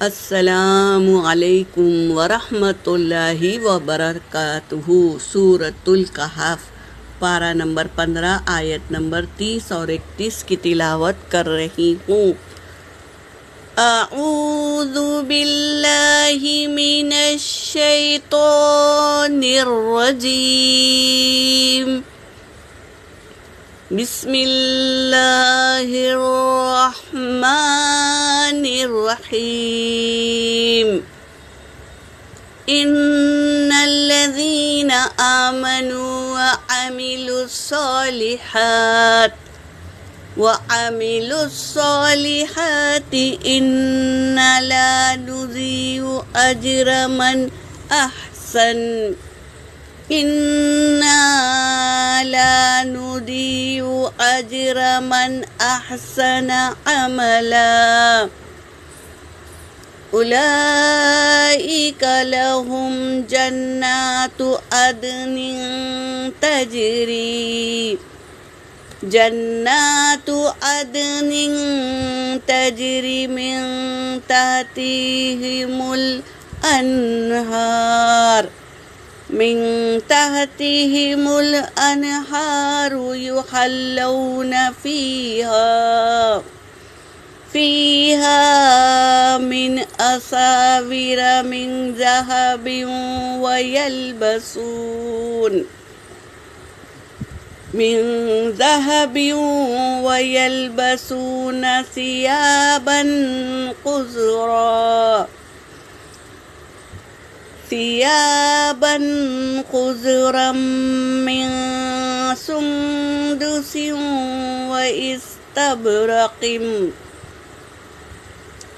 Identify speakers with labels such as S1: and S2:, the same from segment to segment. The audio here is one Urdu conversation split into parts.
S1: السلام علیکم ورحمۃ اللہ وبرکاتہ۔ سورۃ الکہف، پارہ نمبر 15، آیت نمبر 30 اور 31 کی تلاوت کر رہی ہوں۔ اعوذ باللہ من الشیطان الرجیم، بسم اللہ الرحمن الرحیم۔ ان الذین آمنوا وعملوا الصالحات انا لا نضيع اجر من احسن عملا اولئک لهم جنات عدن تجری من تحتهم الانہار یحلون فیہا من اساور من ذہب ویلبسون ثیابا خضرا من سندس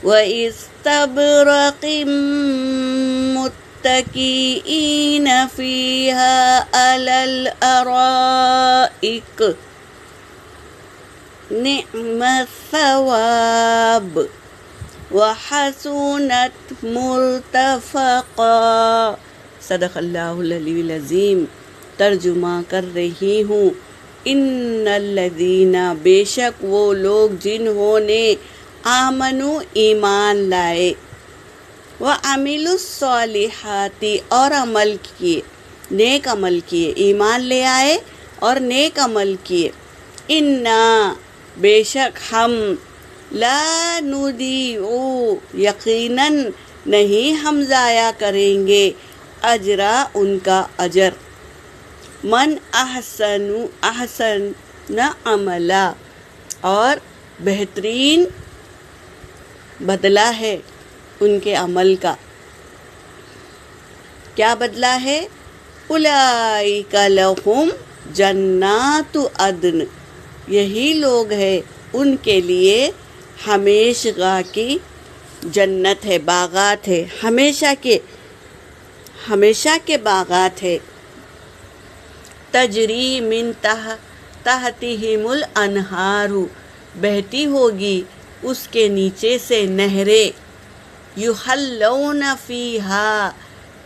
S1: واستبرق متکئین فیہا علی الارائک نعم الثواب وحسنت مرتفقا۔ صدق اللہ العلی العظیم۔ ترجمہ کر رہی ہوں۔ ان الذین، بے شک وہ لوگ جنہوں نے آمنو، ایمان لائے، وعملوا الصالحات، اور عمل کیے، نیک عمل کیے، ایمان لے آئے اور نیک عمل کیے، انا، بے شک ہم، لا نضیع، یقیناً نہیں ہم ضائع کریں گے، اجرا، ان کا اجر، من احسن عملا، اور بہترین بدلہ ہے ان کے عمل کا۔ کیا بدلہ ہے؟ اولئک لہم جنات عدن، یہی لوگ ہیں ان کے لیے ہمیشہ کی جنت ہے، باغات ہے، ہمیشہ کے باغات ہے۔ تجری من تحتہم الانہار، بہتی ہوگی اس کے نیچے سے نہریں، یحلون فیہا،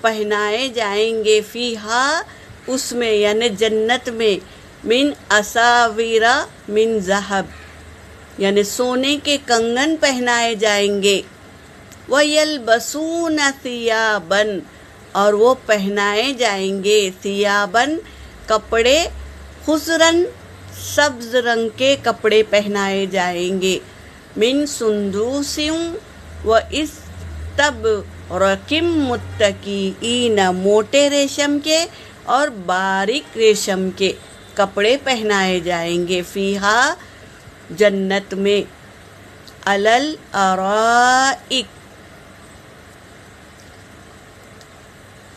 S1: پہنائے جائیں گے، فیہا، اس میں یعنی جنت میں، من اساور من ذہب، یعنی سونے کے کنگن پہنائے جائیں گے، وَيَلْبَسُونَ ثِيَابًا، اور وہ پہنائے جائیں گے، ثیابًا، کپڑے، خضراً، سبز رنگ کے کپڑے پہنائے جائیں گے، من سندوس وَإِسْتَبْرَقٍ متکئین، موٹے ریشم کے اور باریک ریشم کے کپڑے پہنائے جائیں گے، فیہا، جنت میں، علی الارائک،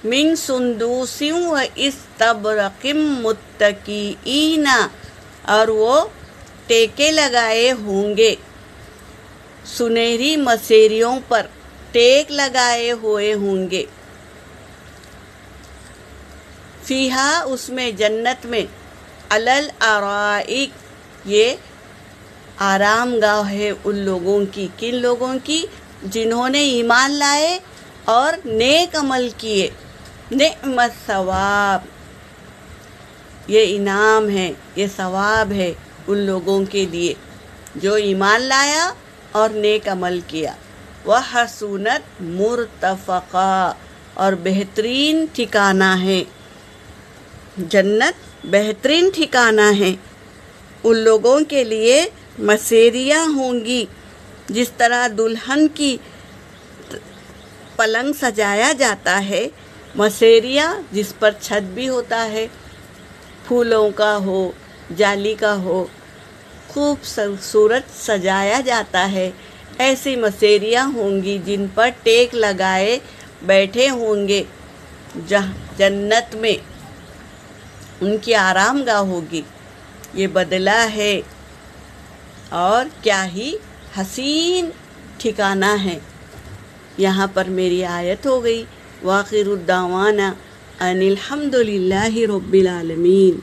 S1: من سندوس واستبرق متکئین، اور وہ ٹیکے لگائے ہوں گے، سنہری مسیریوں پر ٹیک لگائے ہوئے ہوں گے، فیہا، اس میں، جنت میں، علی الارائک، یہ آرام گاہ ہے ان لوگوں کی، کن لوگوں کی؟ جنہوں نے ایمان لائے اور نیک عمل کیے، نعم الثواب، یہ انعام ہے، یہ ثواب ہے ان لوگوں کے لیے جو ایمان لایا اور نیک عمل کیا۔ وحسنت مرتفقا، اور بہترین ٹھکانہ ہے، جنت بہترین ٹھکانہ ہے۔ ان لوگوں کے لیے مسیریاں ہوں گی، جس طرح دلہن کی پلنگ سجایا جاتا ہے، مسیریاں جس پر چھت بھی ہوتا ہے، پھولوں کا ہو، جالی کا ہو، خوبصورت سجایا جاتا ہے، ایسی مسیریاں ہوں گی جن پر ٹیک لگائے بیٹھے ہوں گے جنت میں، ان کی آرام گاہ ہوگی۔ یہ بدلہ ہے، اور کیا ہی حسین ٹھکانہ ہے۔ یہاں پر میری آیت ہو گئی۔ وآخر الدعوانا ان الحمد للہ رب العالمین۔